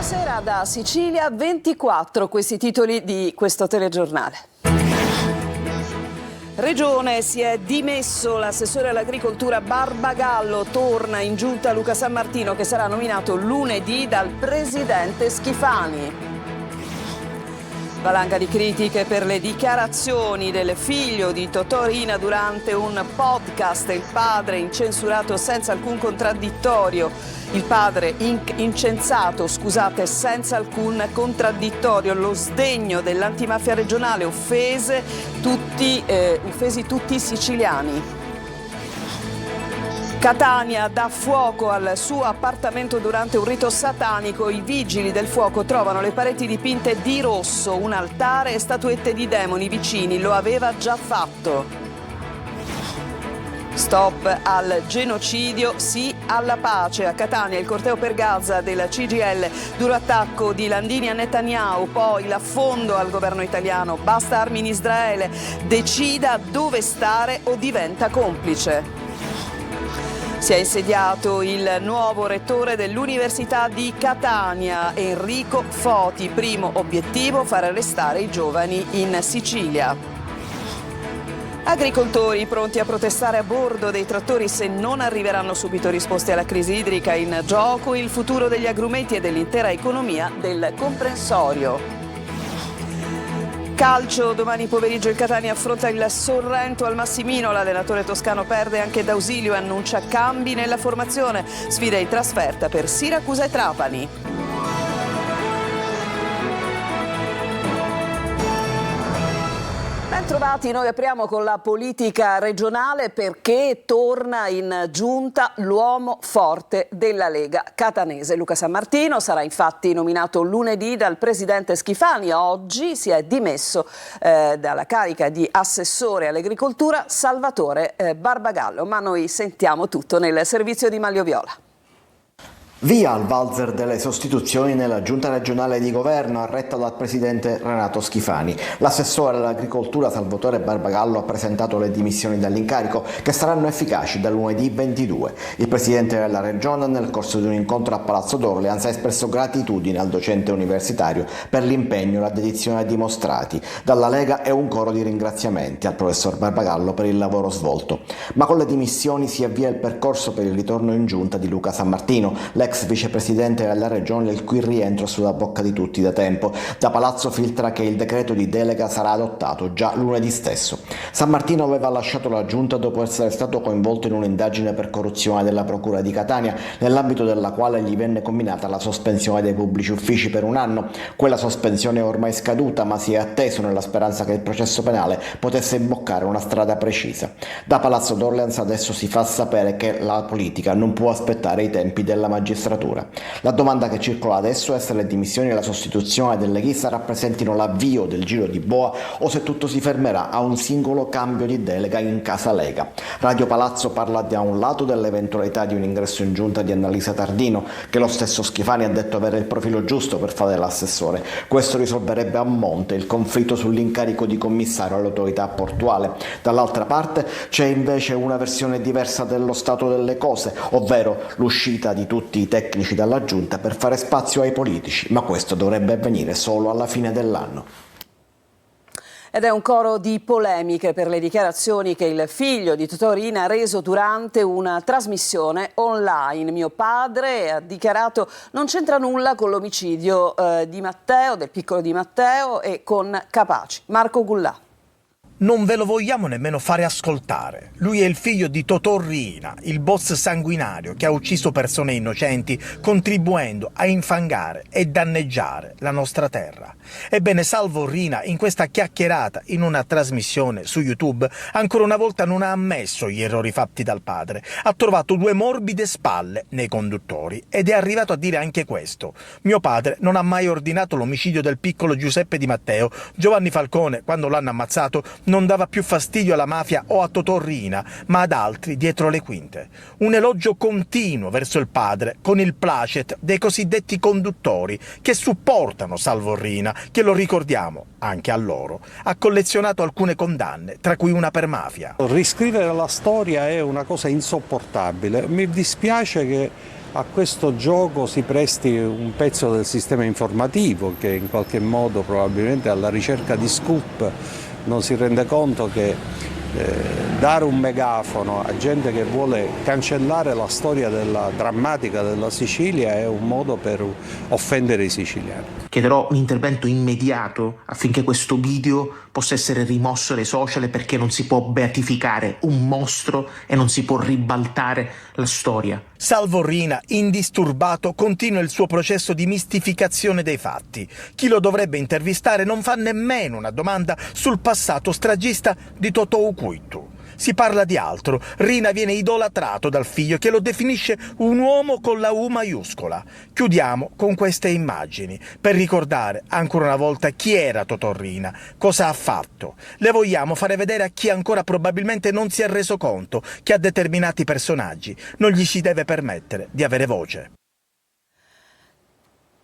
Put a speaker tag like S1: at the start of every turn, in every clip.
S1: Buonasera da Sicilia 24, questi titoli di questo telegiornale. Regione, si è dimesso l'assessore all'agricoltura Barbagallo, torna in giunta Luca Sammartino che sarà nominato lunedì dal presidente Schifani. Valanga di critiche per le dichiarazioni del figlio di Totò Riina durante un podcast. Il padre incensurato senza alcun contraddittorio. Il padre incensato, senza alcun contraddittorio. Lo sdegno dell'antimafia regionale, offesi tutti i siciliani. Catania dà fuoco al suo appartamento durante un rito satanico. I vigili del fuoco trovano le pareti dipinte di rosso, un altare e statuette di demoni vicini. Lo aveva già fatto. Stop al genocidio, sì alla pace. A Catania il corteo per Gaza del CGIL, duro attacco di Landini a Netanyahu, poi l'affondo al governo italiano. Basta armi in Israele, decida dove stare o diventa complice. Si è insediato il nuovo rettore dell'Università di Catania, Enrico Foti. Primo obiettivo, far arrestare i giovani in Sicilia. Agricoltori pronti a protestare a bordo dei trattori se non arriveranno subito risposte alla crisi idrica. In gioco il futuro degli agrumeti e dell'intera economia del comprensorio. Calcio, domani pomeriggio il Catania affronta il Sorrento al Massimino. L'allenatore toscano perde anche D'Ausilio e annuncia cambi nella formazione. Sfida in trasferta per Siracusa e Trapani. Bentrovati, noi apriamo con la politica regionale perché torna in giunta l'uomo forte della Lega catanese. Luca Sammartino sarà infatti nominato lunedì dal presidente Schifani. Oggi si è dimesso dalla carica di assessore all'agricoltura Salvatore Barbagallo, ma noi sentiamo tutto nel servizio di Maglio Viola.
S2: Via al valzer delle sostituzioni nella giunta regionale di governo retta dal presidente Renato Schifani. L'assessore all'agricoltura Salvatore Barbagallo ha presentato le dimissioni dall'incarico che saranno efficaci da lunedì 22. Il presidente della regione nel corso di un incontro a Palazzo d'Orleans ha espresso gratitudine al docente universitario per l'impegno e la dedizione dimostrati. Dalla Lega è un coro di ringraziamenti al professor Barbagallo per il lavoro svolto. Ma con le dimissioni si avvia il percorso per il ritorno in giunta di Luca Sammartino, l'ex vicepresidente della regione, il cui rientro è sulla bocca di tutti da tempo. Da Palazzo filtra che il decreto di delega sarà adottato già lunedì stesso. Sammartino aveva lasciato la giunta dopo essere stato coinvolto in un'indagine per corruzione della procura di Catania, nell'ambito della quale gli venne combinata la sospensione dei pubblici uffici per un anno. Quella sospensione è ormai scaduta, ma si è atteso nella speranza che il processo penale potesse imboccare una strada precisa. Da Palazzo d'Orleans adesso si fa sapere che la politica non può aspettare i tempi della magistratura. La domanda che circola adesso è se le dimissioni e la sostituzione del leghista rappresentino l'avvio del giro di boa o se tutto si fermerà a un singolo cambio di delega in casa Lega. Radio Palazzo parla da un lato dell'eventualità di un ingresso in giunta di Annalisa Tardino, che lo stesso Schifani ha detto avere il profilo giusto per fare l'assessore. Questo risolverebbe a monte il conflitto sull'incarico di commissario all'autorità portuale. Dall'altra parte c'è invece una versione diversa dello stato delle cose, ovvero l'uscita di tutti i tecnici dalla giunta per fare spazio ai politici, ma questo dovrebbe avvenire solo alla fine dell'anno.
S1: Ed è un coro di polemiche per le dichiarazioni che il figlio di Totò Riina ha reso durante una trasmissione online. Mio padre ha dichiarato non c'entra nulla con l'omicidio di Matteo, del piccolo di Matteo, e con Capaci. Marco Gullà.
S3: Non ve lo vogliamo nemmeno fare ascoltare. Lui è il figlio di Totò Riina, il boss sanguinario che ha ucciso persone innocenti, contribuendo a infangare e danneggiare la nostra terra. Ebbene, Salvo Riina, in questa chiacchierata in una trasmissione su YouTube, ancora una volta non ha ammesso gli errori fatti dal padre. Ha trovato due morbide spalle nei conduttori ed è arrivato a dire anche questo. Mio padre non ha mai ordinato l'omicidio del piccolo Giuseppe Di Matteo. Giovanni Falcone, quando l'hanno ammazzato, non dava più fastidio alla mafia o a Totò Riina, ma ad altri dietro le quinte. Un elogio continuo verso il padre, con il placet dei cosiddetti conduttori che supportano Salvo Riina, che, lo ricordiamo, anche a loro, ha collezionato alcune condanne, tra cui una per mafia.
S4: Riscrivere la storia è una cosa insopportabile. Mi dispiace che a questo gioco si presti un pezzo del sistema informativo che in qualche modo probabilmente alla ricerca di scoop non si rende conto che dare un megafono a gente che vuole cancellare la storia drammatica della Sicilia è un modo per offendere i siciliani.
S5: Chiederò un intervento immediato affinché questo video possa essere rimosso dai social, perché non si può beatificare un mostro e non si può ribaltare la storia.
S3: Salvo Riina, indisturbato, continua il suo processo di mistificazione dei fatti. Chi lo dovrebbe intervistare non fa nemmeno una domanda sul passato stragista di Totò Cuitu. Si parla di altro. Riina viene idolatrato dal figlio, che lo definisce un uomo con la U maiuscola. Chiudiamo con queste immagini per ricordare ancora una volta chi era Totò Riina, cosa ha fatto. Le vogliamo fare vedere a chi ancora probabilmente non si è reso conto che a determinati personaggi non gli si deve permettere di avere voce.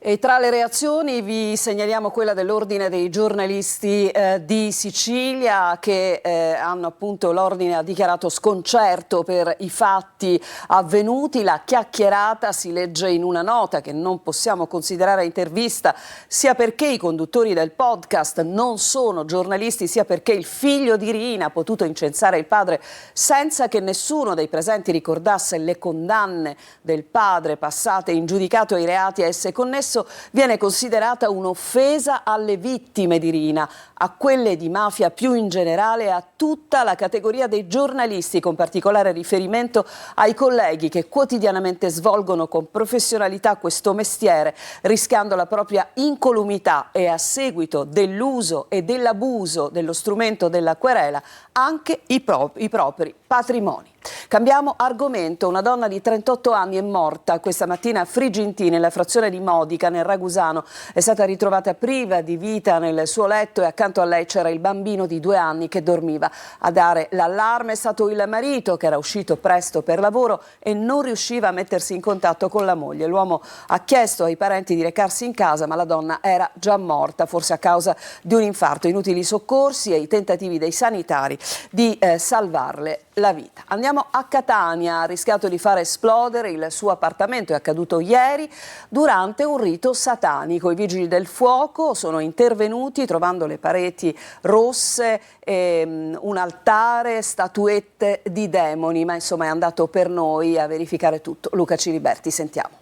S1: E tra le reazioni vi segnaliamo quella dell'Ordine dei giornalisti di Sicilia, che hanno appunto, l'Ordine ha dichiarato sconcerto per i fatti avvenuti. La chiacchierata si legge in una nota che non possiamo considerare intervista, sia perché i conduttori del podcast non sono giornalisti, sia perché il figlio di Riina ha potuto incensare il padre senza che nessuno dei presenti ricordasse le condanne del padre passate in giudicato ai reati a esse connessi. Viene considerata un'offesa alle vittime di Riina, a quelle di mafia più in generale e a tutta la categoria dei giornalisti, con particolare riferimento ai colleghi che quotidianamente svolgono con professionalità questo mestiere, rischiando la propria incolumità e, a seguito dell'uso e dell'abuso dello strumento della querela, anche i propri patrimoni. Cambiamo argomento. Una donna di 38 anni è morta questa mattina a Friginti, nella frazione di Modica, nel Ragusano. È stata ritrovata priva di vita nel suo letto e accanto a lei c'era il bambino di 2 anni che dormiva. A dare l'allarme è stato il marito, che era uscito presto per lavoro e non riusciva a mettersi in contatto con la moglie. L'uomo ha chiesto ai parenti di recarsi in casa, ma la donna era già morta, forse a causa di un infarto. Inutili soccorsi e i tentativi dei sanitari di salvarle la vita. Andiamo a Catania. Ha rischiato di far esplodere il suo appartamento. È accaduto ieri durante un rito satanico. I vigili del fuoco sono intervenuti trovando le pareti rosse, un altare, statuette di demoni, ma insomma è andato per noi a verificare tutto Luca Ciliberti. Sentiamo.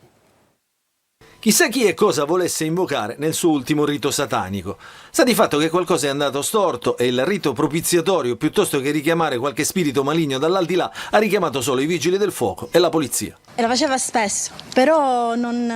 S6: Chissà chi e cosa volesse invocare nel suo ultimo rito satanico. Sta di fatto che qualcosa è andato storto e il rito propiziatorio, piuttosto che richiamare qualche spirito maligno dall'aldilà, ha richiamato solo i vigili del fuoco e la polizia.
S7: E lo faceva spesso, però non...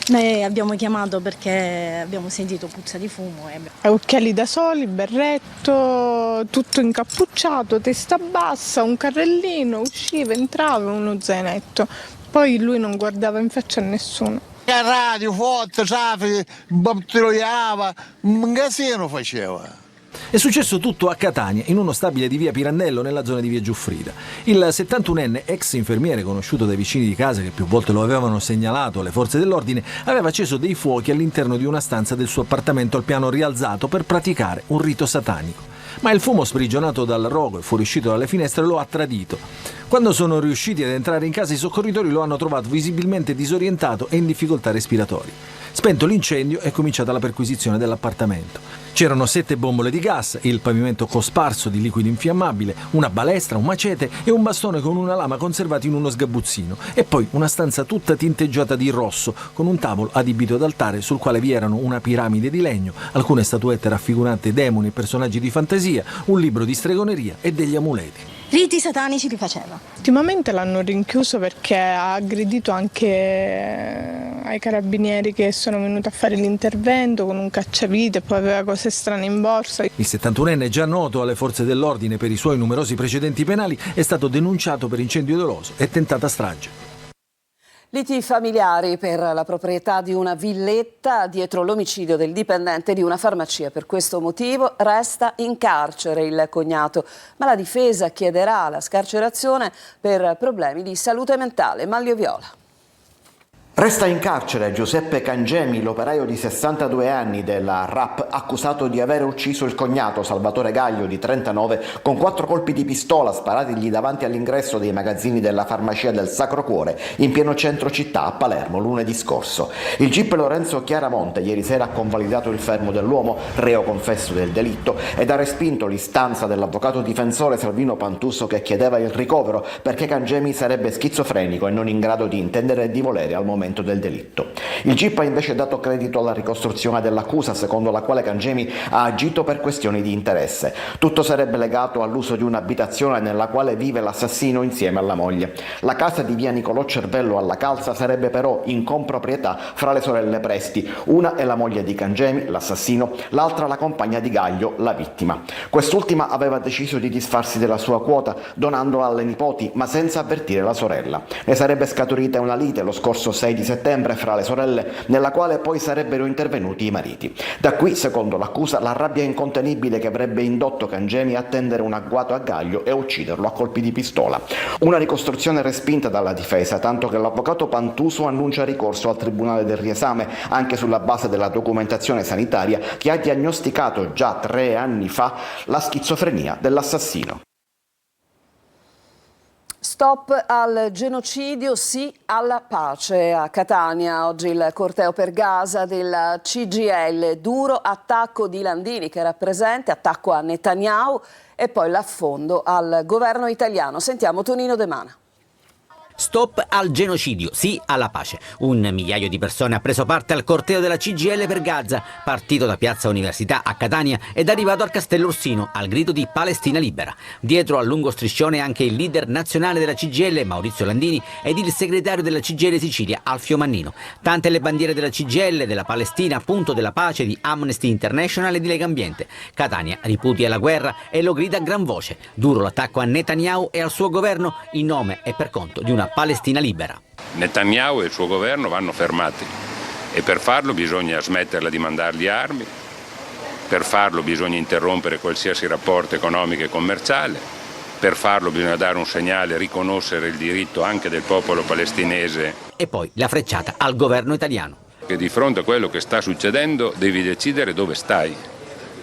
S7: Noi abbiamo chiamato perché abbiamo sentito puzza di fumo.
S8: Occhiali da sole, berretto, tutto incappucciato, testa bassa, un carrellino, usciva, entrava, uno zainetto. Poi lui non guardava in faccia a nessuno.
S9: La radio, foto, traffico, batteroiava, un casino faceva.
S6: È successo tutto a Catania, in uno stabile di via Pirandello, nella zona di via Giuffrida. Il 71enne ex infermiere, conosciuto dai vicini di casa che più volte lo avevano segnalato alle forze dell'ordine, aveva acceso dei fuochi all'interno di una stanza del suo appartamento al piano rialzato per praticare un rito satanico. Ma il fumo sprigionato dal rogo e fuoriuscito dalle finestre lo ha tradito. Quando sono riusciti ad entrare in casa, i soccorritori lo hanno trovato visibilmente disorientato e in difficoltà respiratorie. Spento l'incendio è cominciata la perquisizione dell'appartamento. C'erano 7 bombole di gas, il pavimento cosparso di liquido infiammabile, una balestra, un macete e un bastone con una lama conservati in uno sgabuzzino, e poi una stanza tutta tinteggiata di rosso con un tavolo adibito ad altare sul quale vi erano una piramide di legno, alcune statuette raffiguranti demoni e personaggi di fantasia, un libro di stregoneria e degli amuleti.
S7: Riti satanici li faceva.
S8: Ultimamente l'hanno rinchiuso perché ha aggredito anche ai carabinieri che sono venuti a fare l'intervento con un cacciavite, poi aveva cose strane in borsa.
S6: Il 71enne, già noto alle forze dell'ordine per i suoi numerosi precedenti penali, è stato denunciato per incendio doloso e tentata strage.
S1: Liti familiari per la proprietà di una villetta dietro l'omicidio del dipendente di una farmacia. Per questo motivo resta in carcere il cognato, ma la difesa chiederà la scarcerazione per problemi di salute mentale. Manlio Viola.
S2: Resta in carcere Giuseppe Cangemi, l'operaio di 62 anni della RAP, accusato di aver ucciso il cognato Salvatore Gaglio, di 39, con 4 colpi di pistola sparatigli davanti all'ingresso dei magazzini della farmacia del Sacro Cuore in pieno centro città a Palermo lunedì scorso. Il GIP Lorenzo Chiaramonte ieri sera ha convalidato il fermo dell'uomo, reo confesso del delitto, ed ha respinto l'istanza dell'avvocato difensore Salvino Pantuso, che chiedeva il ricovero perché Cangemi sarebbe schizofrenico e non in grado di intendere e di volere al momento del delitto. Il GIP ha invece dato credito alla ricostruzione dell'accusa, secondo la quale Cangemi ha agito per questioni di interesse. Tutto sarebbe legato all'uso di un'abitazione nella quale vive l'assassino insieme alla moglie. La casa di via Nicolò Cervello alla Calza sarebbe però in comproprietà fra le sorelle Presti. Una è la moglie di Cangemi, l'assassino, l'altra la compagna di Gaglio, la vittima. Quest'ultima aveva deciso di disfarsi della sua quota donandola alle nipoti, ma senza avvertire la sorella. Ne sarebbe scaturita una lite lo scorso 6 di settembre fra le sorelle, nella quale poi sarebbero intervenuti i mariti. Da qui, secondo l'accusa, la rabbia incontenibile che avrebbe indotto Cangemi a tendere un agguato a Gaglio e ucciderlo a colpi di pistola. Una ricostruzione respinta dalla difesa, tanto che l'avvocato Pantuso annuncia ricorso al Tribunale del riesame, anche sulla base della documentazione sanitaria che ha diagnosticato già 3 anni fa la schizofrenia dell'assassino.
S1: Stop al genocidio, sì alla pace. A Catania oggi il corteo per Gaza della CGIL, duro attacco di Landini che era presente, attacco a Netanyahu e poi l'affondo al governo italiano. Sentiamo Tonino De Mana.
S10: Stop al genocidio, sì alla pace. 1 migliaio di persone ha preso parte al corteo della CGIL per Gaza, partito da Piazza Università a Catania ed arrivato al Castello Orsino al grido di Palestina libera. Dietro al lungo striscione anche il leader nazionale della CGIL, Maurizio Landini, ed il segretario della CGIL Sicilia, Alfio Mannino. Tante le bandiere della CGIL, della Palestina, appunto della pace, di Amnesty International e di Legambiente. Catania ripudia la guerra e lo grida a gran voce. Duro l'attacco a Netanyahu e al suo governo in nome e per conto di una Palestina libera.
S11: Netanyahu e il suo governo vanno fermati e per farlo bisogna smetterla di mandargli armi, per farlo bisogna interrompere qualsiasi rapporto economico e commerciale, per farlo bisogna dare un segnale, riconoscere il diritto anche del popolo palestinese.
S10: E poi la frecciata al governo italiano.
S11: Che di fronte a quello che sta succedendo devi decidere dove stai.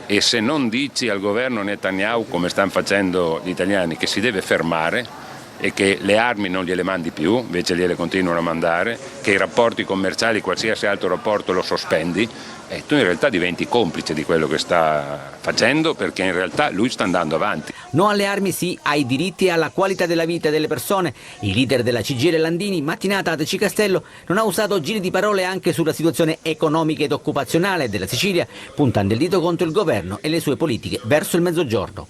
S11: E se non dici al governo Netanyahu, come stanno facendo gli italiani, che si deve fermare e che le armi non gliele mandi più, invece gliele continuano a mandare, che i rapporti commerciali, qualsiasi altro rapporto lo sospendi, e tu in realtà diventi complice di quello che sta facendo, perché in realtà lui sta andando avanti.
S10: No alle armi, sì ai diritti e alla qualità della vita delle persone. Il leader della CGIL Landini, mattinata ad Aci Castello, non ha usato giri di parole anche sulla situazione economica ed occupazionale della Sicilia, puntando il dito contro il governo e le sue politiche verso il mezzogiorno.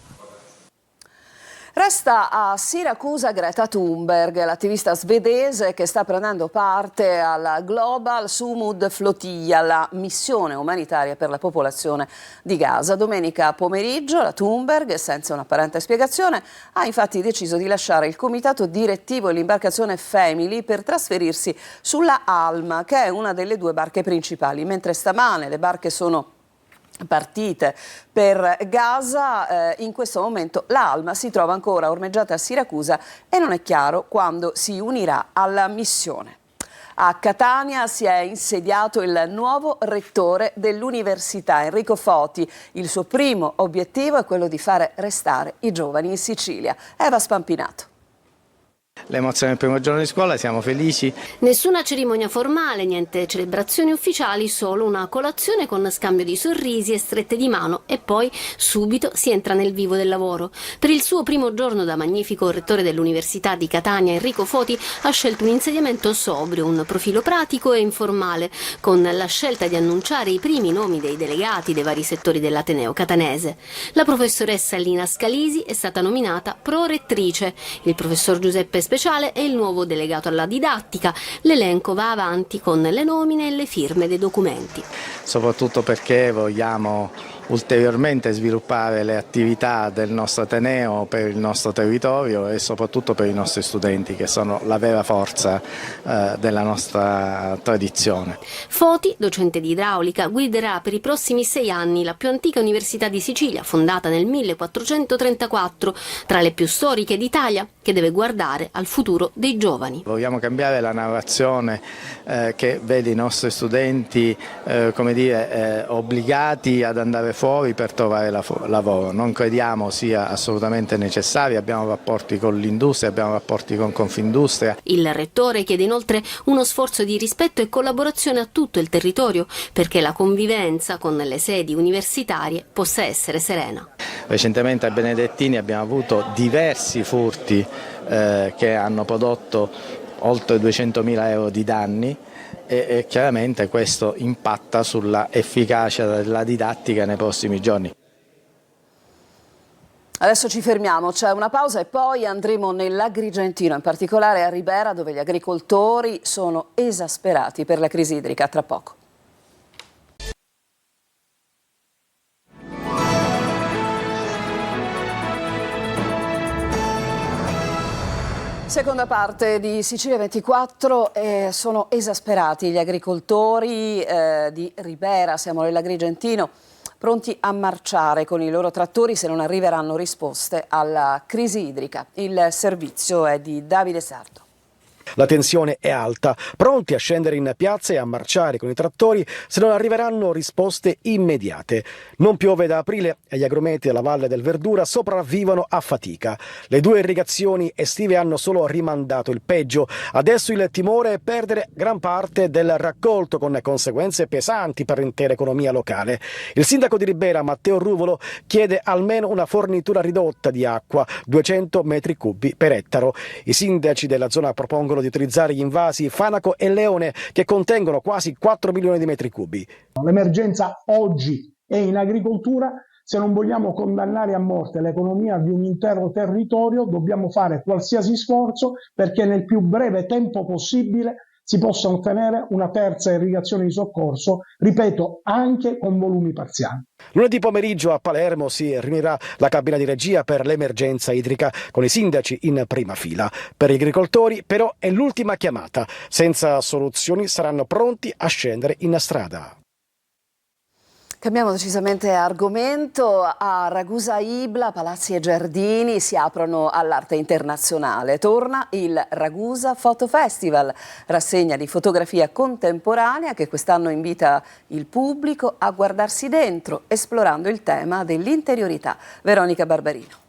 S1: Resta a Siracusa Greta Thunberg, l'attivista svedese che sta prendendo parte alla Global Sumud Flotilla, la missione umanitaria per la popolazione di Gaza. Domenica pomeriggio la Thunberg, senza un'apparente spiegazione, ha infatti deciso di lasciare il comitato direttivo e l'imbarcazione Family per trasferirsi sulla Alma, che è una delle 2 barche principali, mentre stamane le barche sono partite per Gaza. In questo momento la Alma si trova ancora ormeggiata a Siracusa e non è chiaro quando si unirà alla missione. A Catania si è insediato il nuovo rettore dell'università, Enrico Foti. Il suo primo obiettivo è quello di fare restare i giovani in Sicilia. Eva Spampinato.
S12: L'emozione del primo giorno di scuola, siamo felici.
S13: Nessuna cerimonia formale, niente celebrazioni ufficiali, solo una colazione con scambio di sorrisi e strette di mano e poi subito si entra nel vivo del lavoro. Per il suo primo giorno da magnifico rettore dell'Università di Catania, Enrico Foti ha scelto un insediamento sobrio, un profilo pratico e informale, con la scelta di annunciare i primi nomi dei delegati dei vari settori dell'Ateneo catanese. La professoressa Lina Scalisi è stata nominata prorettrice, il professor Giuseppe speciale è il nuovo delegato alla didattica. L'elenco va avanti con le nomine e le firme dei documenti.
S12: Soprattutto perché vogliamo ulteriormente sviluppare le attività del nostro Ateneo per il nostro territorio e soprattutto per i nostri studenti, che sono la vera forza della nostra tradizione.
S13: Foti, docente di idraulica, guiderà per i prossimi 6 anni la più antica università di Sicilia, fondata nel 1434, tra le più storiche d'Italia, che deve guardare al futuro dei giovani.
S12: Vogliamo cambiare la narrazione che vede i nostri studenti obbligati ad andare fuori per trovare lavoro. Non crediamo sia assolutamente necessario, abbiamo rapporti con l'industria, abbiamo rapporti con Confindustria.
S13: Il rettore chiede inoltre uno sforzo di rispetto e collaborazione a tutto il territorio perché la convivenza con le sedi universitarie possa essere serena.
S12: Recentemente a Benedettini abbiamo avuto diversi furti che hanno prodotto oltre 200.000 euro di danni e chiaramente questo impatta sulla efficacia della didattica nei prossimi giorni.
S1: Adesso ci fermiamo, c'è una pausa e poi andremo nell'Agrigentino, in particolare a Ribera, dove gli agricoltori sono esasperati per la crisi idrica. Tra poco. Seconda parte di Sicilia 24, sono esasperati gli agricoltori di Ribera, siamo nell'Agrigentino, pronti a marciare con i loro trattori se non arriveranno risposte alla crisi idrica. Il servizio è di Davide Sardo.
S14: La tensione è alta, pronti a scendere in piazza e a marciare con i trattori se non arriveranno risposte immediate. Non piove da aprile e gli agrumeti della Valle del Verdura sopravvivono a fatica. Le 2 irrigazioni estive hanno solo rimandato il peggio. Adesso il timore è perdere gran parte del raccolto, con conseguenze pesanti per l'intera economia locale. Il sindaco di Ribera, Matteo Ruvolo, chiede almeno una fornitura ridotta di acqua, 200 metri cubi per ettaro. I sindaci della zona propongono di utilizzare gli invasi Fanaco e Leone, che contengono quasi 4 milioni di metri cubi.
S15: L'emergenza oggi è in agricoltura. Se non vogliamo condannare a morte l'economia di un intero territorio, dobbiamo fare qualsiasi sforzo perché nel più breve tempo possibile si possa ottenere una terza irrigazione di soccorso, ripeto, anche con volumi parziali.
S14: Lunedì pomeriggio a Palermo si riunirà la cabina di regia per l'emergenza idrica, con i sindaci in prima fila. Per gli agricoltori però è l'ultima chiamata. Senza soluzioni saranno pronti a scendere in strada.
S1: Cambiamo decisamente argomento. A Ragusa Ibla, palazzi e giardini si aprono all'arte internazionale. Torna il Ragusa Photo Festival, rassegna di fotografia contemporanea che quest'anno invita il pubblico a guardarsi dentro, esplorando il tema dell'interiorità. Veronica Barbarino.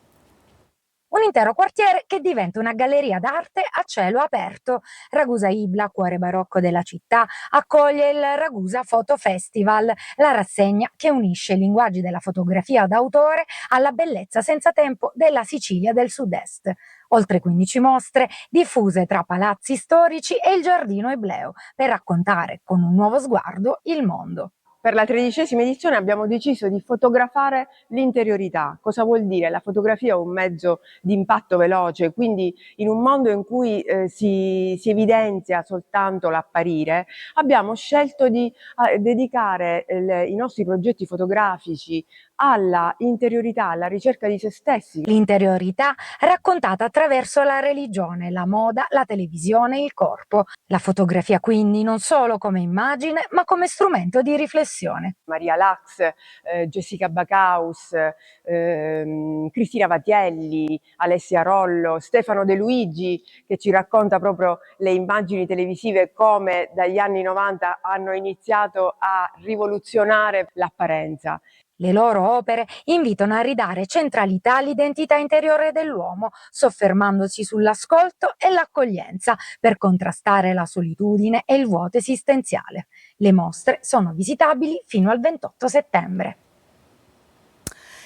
S16: Un intero quartiere che diventa una galleria d'arte a cielo aperto. Ragusa Ibla, cuore barocco della città, accoglie il Ragusa Photo Festival, la rassegna che unisce i linguaggi della fotografia d'autore alla bellezza senza tempo della Sicilia del Sud-Est. Oltre 15 mostre diffuse tra palazzi storici e il giardino ebleo per raccontare con un nuovo sguardo il mondo.
S17: Per la 13ª edizione abbiamo deciso di fotografare l'interiorità. Cosa vuol dire? La fotografia è un mezzo di impatto veloce, quindi in un mondo in cui si evidenzia soltanto l'apparire, abbiamo scelto di dedicare i nostri progetti fotografici alla interiorità, alla ricerca di se stessi.
S16: L'interiorità raccontata attraverso la religione, la moda, la televisione, il corpo. La fotografia quindi non solo come immagine, ma come strumento di riflessione.
S17: Maria Lax, Jessica Bacaus, Cristina Vatielli, Alessia Rollo, Stefano De Luigi, che ci racconta proprio le immagini televisive come dagli anni 90 hanno iniziato a rivoluzionare l'apparenza.
S16: Le loro opere invitano a ridare centralità all'identità interiore dell'uomo, soffermandosi sull'ascolto e l'accoglienza per contrastare la solitudine e il vuoto esistenziale. Le mostre sono visitabili fino al 28 settembre.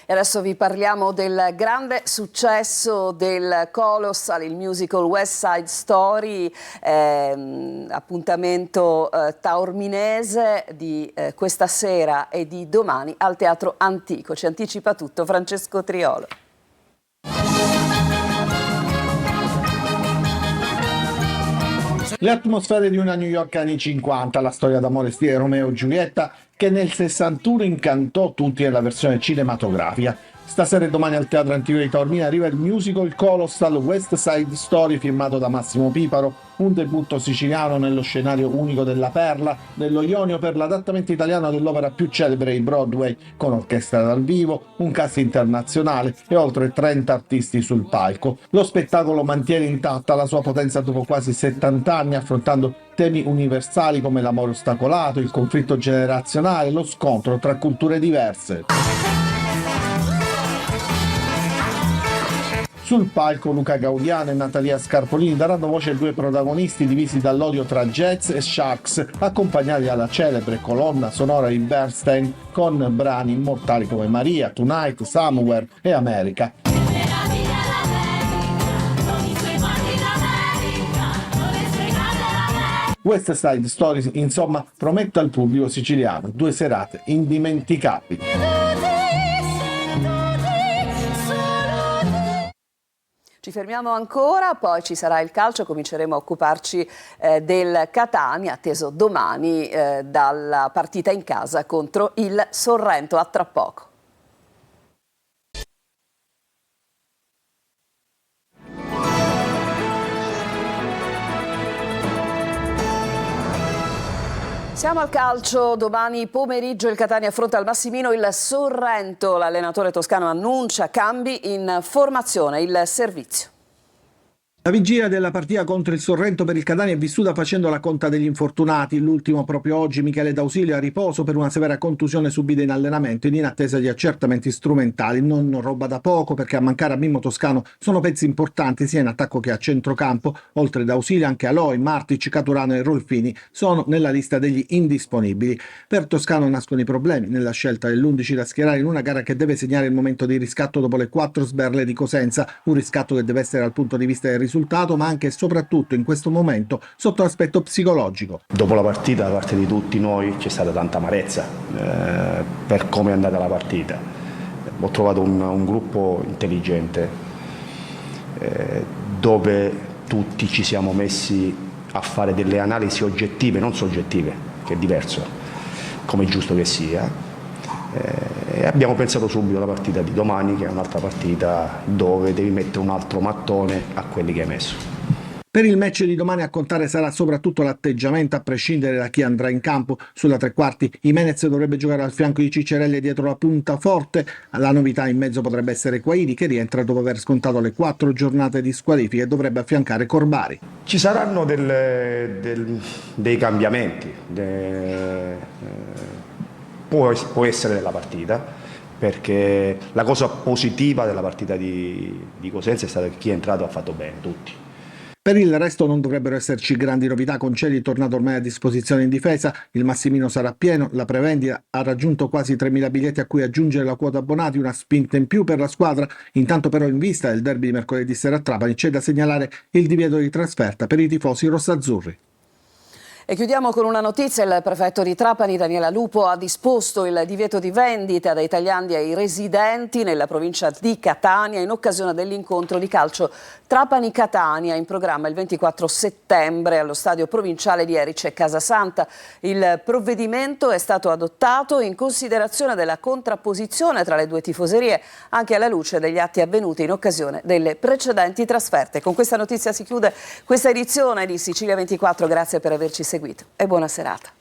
S1: E adesso vi parliamo del grande successo del Colossal, il musical West Side Story, appuntamento taorminese di questa sera e di domani al Teatro Antico. Ci anticipa tutto Francesco Triolo.
S2: Le atmosfere di una New York anni 50, la storia d'amore stile Romeo e Giulietta che nel 61 incantò tutti nella versione cinematografica. Stasera e domani al Teatro Antico di Taormina arriva il musical colossal West Side Story firmato da Massimo Piparo, un debutto siciliano nello scenario unico della Perla, dello Ionio per l'adattamento italiano dell'opera più celebre di Broadway, con orchestra dal vivo, un cast internazionale e oltre 30 artisti sul palco. Lo spettacolo mantiene intatta la sua potenza dopo quasi 70 anni, affrontando temi universali come l'amore ostacolato, il conflitto generazionale, lo scontro tra culture diverse. Sul palco Luca Gaudiano e Natalia Scarpolini daranno voce ai due protagonisti divisi dall'odio tra jazz e sharks, accompagnati dalla celebre colonna sonora di Bernstein con brani immortali come Maria, Tonight, Somewhere e America. West Side Story, insomma, promette al pubblico siciliano 2 serate indimenticabili.
S1: Ci fermiamo ancora, poi ci sarà il calcio, cominceremo a occuparci del Catania, atteso domani dalla partita in casa contro il Sorrento. A tra poco. Siamo al calcio, domani pomeriggio il Catania affronta al Massimino il Sorrento, l'allenatore toscano annuncia cambi in formazione, il servizio.
S2: La vigilia della partita contro il Sorrento per il Catania è vissuta facendo la conta degli infortunati. L'ultimo proprio oggi, Michele D'Ausilio, a riposo per una severa contusione subita in allenamento ed in attesa di accertamenti strumentali. Non roba da poco, perché a mancare a Mimmo Toscano sono pezzi importanti sia in attacco che a centrocampo. Oltre D'Ausilio anche Aloi, Martic, Caturano e Rolfini sono nella lista degli indisponibili. Per Toscano nascono i problemi nella scelta dell'11 da schierare in una gara che deve segnare il momento di riscatto dopo le 4 sberle di Cosenza, un riscatto che deve essere dal punto di vista del risultato, ma anche e soprattutto in questo momento sotto l'aspetto psicologico.
S18: Dopo la partita, da parte di tutti noi, c'è stata tanta amarezza per come è andata la partita. Ho trovato un gruppo intelligente dove tutti ci siamo messi a fare delle analisi oggettive, non soggettive, che è diverso, come è giusto che sia. E abbiamo pensato subito alla partita di domani, che è un'altra partita dove devi mettere un altro mattone a quelli che hai messo.
S2: Per il match di domani a contare sarà soprattutto l'atteggiamento, a prescindere da chi andrà in campo. Sulla tre quarti Jimenez dovrebbe giocare al fianco di Ciccerelli dietro la punta forte. La novità in mezzo potrebbe essere Quaini, che rientra dopo aver scontato le 4 giornate di squalifica e dovrebbe affiancare Corbari.
S18: Ci saranno dei cambiamenti, può essere della partita, perché la cosa positiva della partita di Cosenza è stata che chi è entrato ha fatto bene, tutti.
S2: Per il resto non dovrebbero esserci grandi novità, Concelli tornato ormai a disposizione in difesa, il Massimino sarà pieno, la prevendita ha raggiunto quasi 3.000 biglietti a cui aggiungere la quota abbonati, una spinta in più per la squadra. Intanto però in vista del derby di mercoledì sera a Trapani c'è da segnalare il divieto di trasferta per i tifosi rossazzurri.
S1: E chiudiamo con una notizia: il prefetto di Trapani, Daniela Lupo, ha disposto il divieto di vendita dai tagliandi ai residenti nella provincia di Catania in occasione dell'incontro di calcio Trapani-Catania in programma il 24 settembre allo stadio provinciale di Erice Casasanta. Il provvedimento è stato adottato in considerazione della contrapposizione tra le due tifoserie, anche alla luce degli atti avvenuti in occasione delle precedenti trasferte. Con questa notizia si chiude questa edizione di Sicilia 24, grazie per averci seguito e buona serata.